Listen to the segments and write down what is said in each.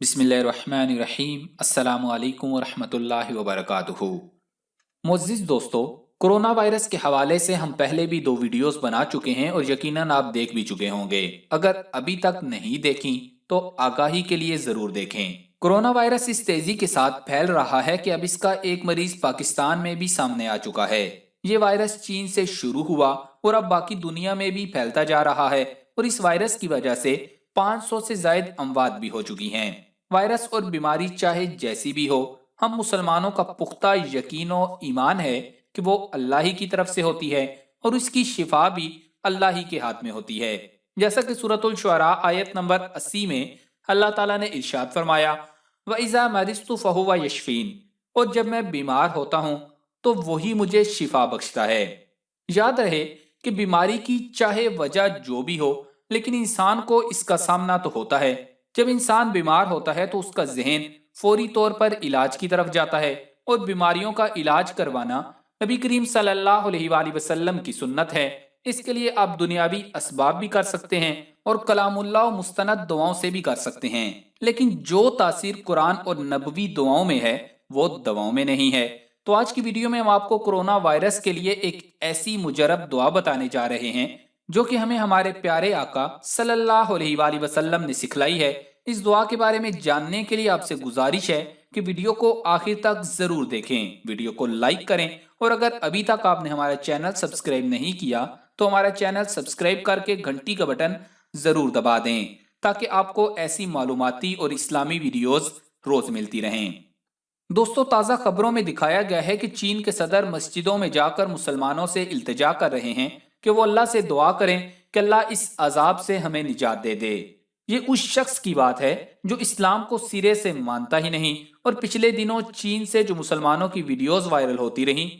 बिस्मिल्लाहिर्रहमानिर्रहीम। अस्सलाम वालेकुम वरहमतुल्लाहि वबरकातुहू। मुअज़्ज़िज़ दोस्तों, कोरोना वायरस के हवाले से हम पहले भी 2 वीडियोस बना चुके हैं और यकीनन आप देख भी चुके होंगे। अगर अभी तक नहीं देखी तो आगाही के लिए ज़रूर देखें। कोरोना वायरस इस तेज़ी के साथ फैल रहा है कि अब इसका एक मरीज पाकिस्तान में भी सामने आ चुका है। ये वायरस चीन से शुरू हुआ और अब बाकी दुनिया में भी फैलता जा रहा है और इस वायरस की वजह से 500 से ज़ायद अमवात भी हो चुकी हैं। वायरस और बीमारी चाहे जैसी भी हो, हम मुसलमानों का पुख्ता यकीन और ईमान है कि वो अल्लाह ही की तरफ से होती है और उसकी शिफा भी अल्लाह ही के हाथ में होती है। जैसा कि सूरतुल शुअरा आयत नंबर 80 में अल्लाह ताला ने इरशाद फरमाया, व इज़ा मरिस्तु फहुवा यशफीन, और जब मैं बीमार होता हूँ तो वही मुझे शिफा बख्शता है। याद रहे कि बीमारी की चाहे वजह जो भी हो, लेकिन इंसान को इसका सामना तो होता है। जब इंसान बीमार होता है तो उसका जहन फौरी तौर पर इलाज की तरफ जाता है और बीमारियों का इलाज करवाना नबी करीम सल्लल्लाहु अलैहि वसल्लम की सुन्नत है। इसके लिए आप दुनियावी असबाब भी कर सकते हैं और कलामुल्लाह और मुस्तनद दुआओं से भी कर सकते हैं, लेकिन जो तासीर कुरान और नबवी दुआओं में है वो दवाओं में नहीं है। तो आज की वीडियो में हम आपको कोरोना वायरस के लिए एक ऐसी मुजरब दुआ बताने जा रहे हैं जो कि हमें हमारे प्यारे आका सल्लल्लाहु अलैहि वसल्लम ने सिखलाई है। इस दुआ के बारे में जानने के लिए आपसे गुजारिश है कि वीडियो को आखिर तक जरूर देखें, वीडियो को लाइक करें और अगर अभी तक आपने हमारा चैनल सब्सक्राइब नहीं किया तो हमारा चैनल सब्सक्राइब करके घंटी का बटन जरूर दबा दें ताकि आपको ऐसी मालूमाती और इस्लामी वीडियोस रोज मिलती रहें। दोस्तों, ताज़ा खबरों में दिखाया गया है कि चीन के सदर मस्जिदों में जाकर मुसलमानों से इल्तिजा कर रहे हैं कि वो अल्लाह से दुआ करें कि अल्लाह इस अजाब से हमें निजात दे दे। ये उस शख्स की बात है जो इस्लाम को सिरे से मानता ही नहीं और पिछले दिनों चीन से जो मुसलमानों की वीडियोस वायरल होती रहीं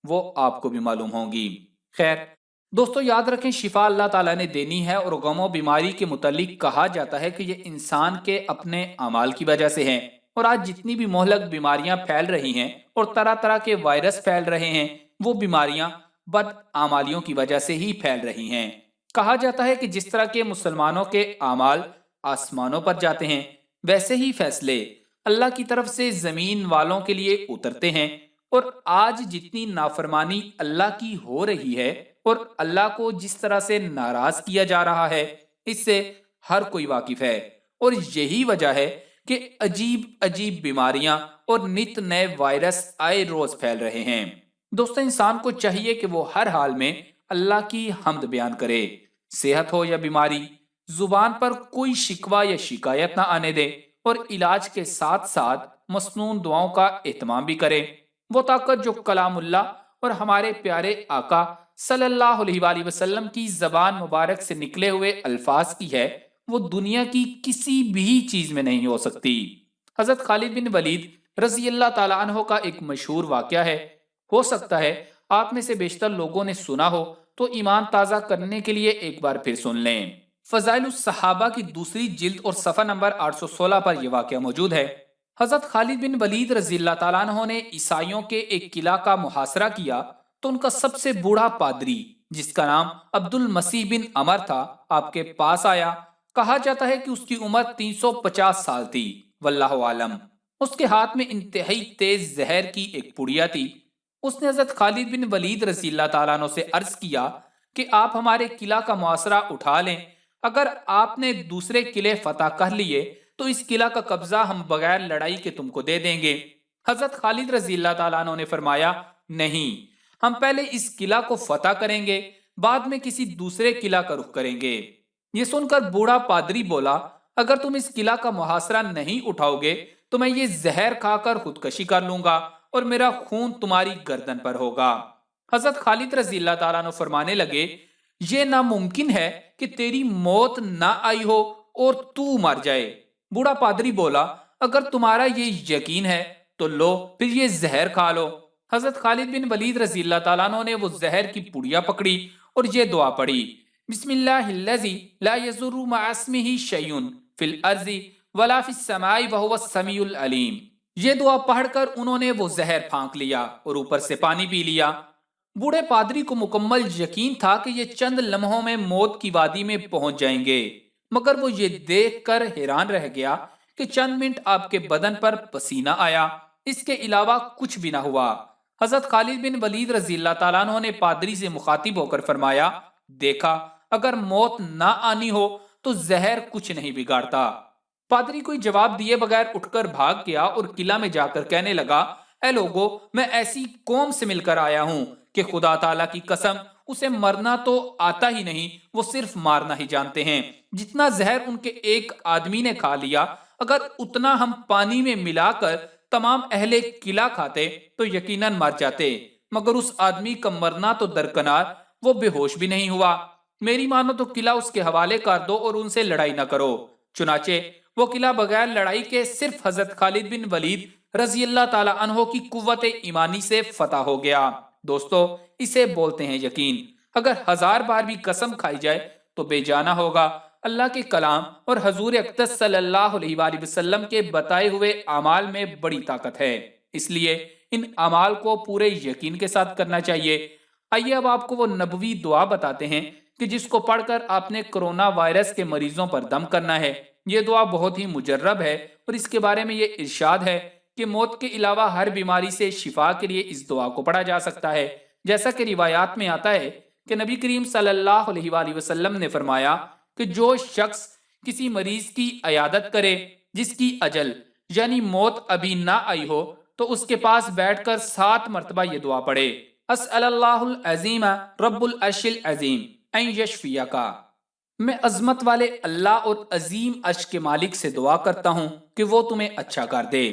वो आपको भी मालूम होंगी। खैर दोस्तों, याद रखें, शिफा अल्लाह ताला ने देनी है और गमो बीमारी के मुतालिक कहा जाता है कि ये इंसान के अपने अमाल की वजह से है। और आज जितनी भी मोहलक बीमारियां फैल रही हैं और तरह तरह के वायरस फैल रहे हैं, वो बीमारियां बद आमालियों की वजह से ही फैल रही हैं। कहा जाता है कि जिस तरह के मुसलमानों के आमाल आसमानों पर जाते हैं, वैसे ही फैसले अल्लाह की तरफ से जमीन वालों के लिए उतरते हैं। और आज जितनी नाफरमानी अल्लाह की हो रही है और अल्लाह को जिस तरह से नाराज किया जा रहा है, इससे हर कोई वाकिफ है। और यही वजह है कि अजीब अजीब बीमारियां और नित नए वायरस आए रोज फैल रहे हैं। दोस्तों, इंसान को चाहिए कि वो हर हाल में अल्लाह की हम्द बयान करे। सेहत हो या बीमारी, जुबान पर कोई शिकवा या शिकायत ना आने दे और इलाज के साथ साथ मसनून दुआओं का एहतमाम भी करे। वो ताकत जो कलामुल्लाह और हमारे प्यारे आका सल्लल्लाहु अलैहि वसल्लम की जबान मुबारक से निकले हुए अल्फाज की है, वो दुनिया की किसी भी चीज में नहीं हो सकती। हजरत खालिद बिन वलीद रजी अल्लाह ताला अन्हो का एक मशहूर वाकया है। हो सकता है आप में से बेशतर लोगों ने सुना हो, तो ईमान ताज़ा करने के लिए एक बार फिर सुन लें। फ़ज़ाइलुस सहाबा की दूसरी जिल्द और सफ़ा नंबर 816 पर यह वाकया मौजूद है। हजरत खालिद बिन वलीद रजी अल्लाह ताला अन्हो ने ईसाइयों के एक किला का मुहासरा किया तो उनका सबसे बूढ़ा पादरी, जिसका नाम अब्दुल मसीह बिन अमर था, आपके पास आया। कहा जाता है कि उसकी उम्र 350 साल थी, वल्लाहु आलम। उसके हाथ में इंतहाई तेज जहर की एक पुड़िया थी। उसने हजरत खालिद बिन वलीद रज़ी अल्लाह ताला अन्हु से अर्ज किया कि आप हमारे किला का मुआसरा उठा लें। अगर आपने दूसरे किले फतह कर लिए तो इस किला का कब्जा हम बगैर लड़ाई के तुमको दे देंगे। हजरत खालिद रज़ी अल्लाह ताला अन्हु ने फरमाया, नहीं, हम पहले इस किला को फतह करेंगे, बाद में किसी दूसरे किला का रुख करेंगे। ये सुनकर बूढ़ा पादरी बोला, अगर तुम इस किला का मुहासरा नहीं उठाओगे तो मैं ये जहर खाकर खुदकशी कर लूंगा और मेरा खून तुम्हारी गर्दन पर होगा। हजरत खालिद रजी अल्लाह ताला अन्हु फरमाने लगे, ये नामुमकिन है कि तेरी मौत ना आई हो और तू मर जाए। बूढ़ा पादरी बोला, अगर तुम्हारा ये यकीन है तो लो फिर ये जहर खा लो। हजरत खालिद बिन वलीद रजी अल्लाह ताला अन्हु ने वो जहर की पुड़िया पकड़ी और ये दुआ पढ़ी, बिस्मिल्लाहिल्लज़ी ला यज़ुर्रु मअ इस्मिही शैउन फिल अर्ज़ि वला फिस समाई व हुवस समीउल अलीम। ये दुआ पढ़कर उन्होंने वो जहर फांक लिया और ऊपर से पानी पी लिया। बूढ़े पादरी को मुकम्मल यकीन था कि ये चंद लम्हों में मौत की वादी में पहुंच जाएंगे, मगर वो ये देख कर हैरान रह गया کہ چند منٹ آپ کے بدن پر پسینہ آیا، اس کے علاوہ کچھ بھی نہ ہوا۔ حضرت خالد بن ولید رضی اللہ تعالیٰ عنہ نے پادری سے مخاطب ہو کر فرمایا، دیکھا اگر موت نہ آنی ہو تو زہر کچھ نہیں بگاڑتا۔ پادری کوئی جواب دیے بغیر اٹھ کر بھاگ گیا اور قلعہ میں جا کر کہنے لگا، اے لوگو، میں ایسی قوم سے مل کر آیا ہوں کہ خدا تعالیٰ کی قسم اسے مرنا تو آتا ہی نہیں، وہ صرف مارنا ہی جانتے ہیں۔ جتنا زہر ان کے ایک آدمی نے کھا لیا، اگر اتنا ہم پانی میں ملا کر تمام اہل قلعہ کھاتے تو یقیناً مر جاتے، مگر اس آدمی کا مرنا تو درکنار، وہ بے ہوش بھی نہیں ہوا۔ میری مانو تو قلعہ اس کے حوالے کر دو اور ان سے لڑائی نہ کرو۔ چنانچہ وہ قلعہ بغیر لڑائی کے صرف حضرت خالد بن ولید رضی اللہ تعالی عنہ کی قوت ایمانی سے فتح ہو گیا۔ دوستو، اسے بولتے ہیں یقین۔ اگر 1000 بار بھی قسم کھائی جائے تو بے جانا ہوگا۔ اللہ کے کلام اور حضور اقدس صلی اللہ علیہ وآلہ وسلم کے بتائے ہوئے اعمال میں بڑی طاقت ہے، اس لیے ان اعمال کو پورے یقین کے ساتھ کرنا چاہیے۔ آئیے اب آپ کو وہ نبوی دعا بتاتے ہیں کہ جس کو پڑھ کر آپ نے کرونا وائرس کے مریضوں پر دم کرنا ہے۔ یہ دعا بہت ہی مجرب ہے اور اس کے بارے میں یہ ارشاد ہے کہ موت کے علاوہ ہر بیماری سے شفا کے لیے اس دعا کو پڑھا جا سکتا ہے، جیسا کہ روایات میں آتا ہے کہ نبی کریم صلی اللہ علیہ وآلہ وسلم نے فرمایا کہ جو شخص کسی مریض کی عیادت کرے جس کی اجل یعنی موت ابھی نہ آئی ہو تو اس کے پاس بیٹھ کر 7 مرتبہ یہ دعا پڑھے، اسأل اللہ العظیم رب العرش العظیم ان یشفیک، میں عظمت والے اللہ اور عظیم عرش کے مالک سے دعا کرتا ہوں کہ وہ تمہیں اچھا کر دے۔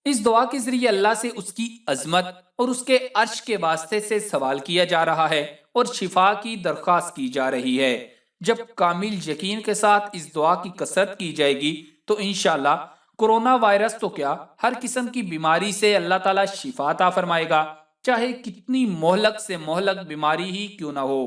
اس دعا کے ذریعے اللہ سے اس کی عظمت اور اس کے عرش کے واسطے سے سوال کیا جا رہا ہے اور شفا کی درخواست کی جا رہی ہے۔ جب کامل یقین کے ساتھ اس دعا کی کثرت کی جائے گی تو انشاءاللہ کرونا وائرس تو کیا، ہر قسم کی بیماری سے اللہ تعالیٰ شفا عطا فرمائے گا، چاہے کتنی مہلک سے مہلک بیماری ہی کیوں نہ ہو۔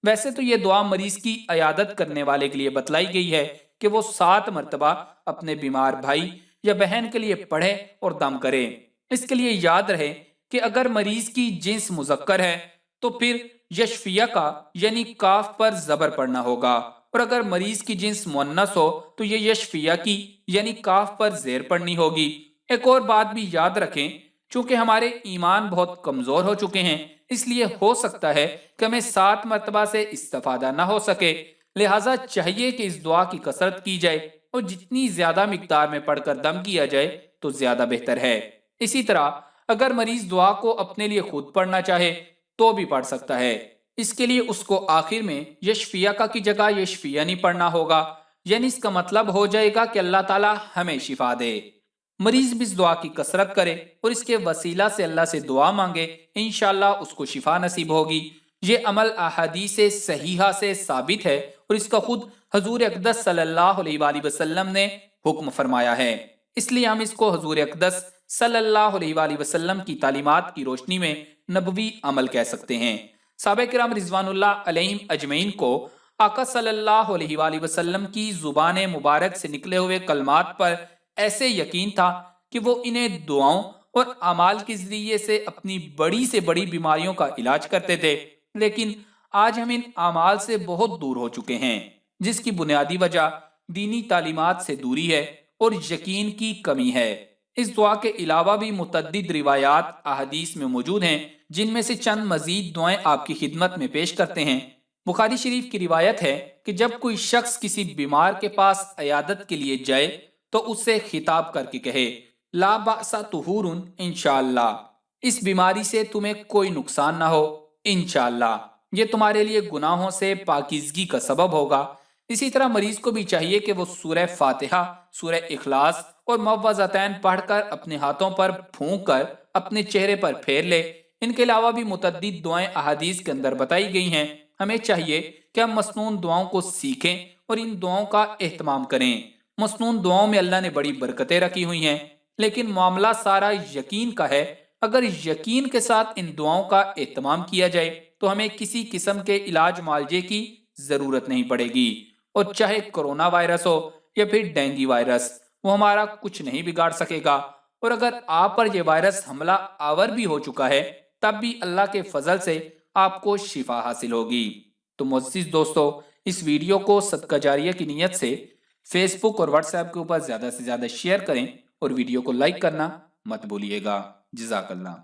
ویسے تو یہ دعا مریض کی عیادت کرنے والے کے لیے بتلائی گئی ہے کہ وہ 7 مرتبہ اپنے بیمار بھائی یا بہن کے لیے پڑھے اور دم کرے۔ اس کے لیے یاد رہے کہ اگر مریض کی جنس مذکر ہے تو پھر یشفیہ کا یعنی کاف پر زبر پڑھنا ہوگا، اور اگر مریض کی جنس مؤنث ہو تو یہ یشفیہ کی یعنی کاف پر زیر پڑھنی ہوگی۔ ایک اور بات بھی یاد رکھیں، چونکہ ہمارے ایمان بہت کمزور ہو چکے ہیں، اس لیے ہو سکتا ہے کہ ہمیں 7 مرتبہ سے استفادہ نہ ہو سکے، لہٰذا چاہیے کہ اس دعا کی کثرت کی جائے اور جتنی زیادہ مقدار میں پڑھ کر دم کیا جائے تو زیادہ بہتر ہے۔ اسی طرح اگر مریض دعا کو اپنے لیے خود پڑھنا چاہے تو بھی پڑھ سکتا ہے۔ اس کے لیے اس کو آخر میں یشفیہ کی جگہ یشفیانی پڑھنا ہوگا، یعنی اس کا مطلب ہو جائے گا کہ اللہ تعالیٰ ہمیں شفا دے۔ مریض بھی اس دعا کی کثرت کرے اور اس کے وسیلہ سے اللہ سے دعا مانگے، انشاءاللہ اس کو شفا نصیب ہوگی۔ یہ عمل احادیث صحیحہ سے ثابت ہے اور اس کا خود حضور اقدس صلی اللہ علیہ وآلہ وسلم نے حکم فرمایا ہے، اس لیے ہم اس کو حضور اقدس صلی اللہ علیہ وآلہ وسلم کی تعلیمات کی روشنی میں نبوی عمل کہہ سکتے ہیں۔ صحابہ کرام رضوان اللہ علیہم اجمعین کو آقا صلی اللہ علیہ وآلہ وسلم کی زبان مبارک سے نکلے ہوئے کلمات پر ایسے یقین تھا کہ وہ انہیں دعاؤں اور اعمال کے ذریعے سے اپنی بڑی سے بڑی بیماریوں کا علاج کرتے تھے، لیکن آج ہم ان اعمال سے بہت دور ہو چکے ہیں، جس کی بنیادی وجہ دینی تعلیمات سے دوری ہے اور یقین کی کمی ہے۔ اس دعا کے علاوہ بھی متعدد روایات احادیث میں موجود ہیں، جن میں سے چند مزید دعائیں آپ کی خدمت میں پیش کرتے ہیں۔ بخاری شریف کی روایت ہے کہ جب کوئی شخص کسی بیمار کے پاس عیادت کے لیے جائے تو اس سے خطاب کر کے کہے، لا بأس طہور انشاءاللہ، اس بیماری سے تمہیں کوئی نقصان نہ ہو انشاءاللہ، یہ تمہارے لیے گناہوں سے پاکیزگی کا سبب ہوگا۔ اسی طرح مریض کو بھی چاہیے کہ وہ سورہ فاتحہ، سورہ اخلاص اور معوذتین پڑھ کر اپنے ہاتھوں پر پھونک کر اپنے چہرے پر پھیر لے۔ ان کے علاوہ بھی متعدد دعائیں احادیث کے اندر بتائی گئی ہیں۔ ہمیں چاہیے کہ ہم مسنون دعاؤں کو سیکھیں اور ان دعاؤں کا اہتمام کریں۔ مسنون دعاؤں میں اللہ نے بڑی برکتیں رکھی ہوئی ہیں، لیکن معاملہ سارا یقین کا ہے۔ اگر یقین کے ساتھ ان دعاؤں کا اہتمام کیا جائے تو ہمیں کسی قسم کے علاج معالجے کی ضرورت نہیں پڑے گی، اور چاہے کرونا وائرس ہو یا پھر ڈینگی وائرس، وہ ہمارا کچھ نہیں بگاڑ سکے گا۔ اور اگر آپ پر یہ وائرس حملہ آور بھی ہو چکا ہے تب بھی اللہ کے فضل سے آپ کو شفا حاصل ہوگی۔ تو معزز دوستو، اس ویڈیو کو صدقہ جاریہ کی نیت سے फेस बुक और व्हाट्सएप के ऊपर ज्यादा से ज्यादा शेयर करें और वीडियो को लाइक करना मत भूलिएगा। जज़ाकल्लाह।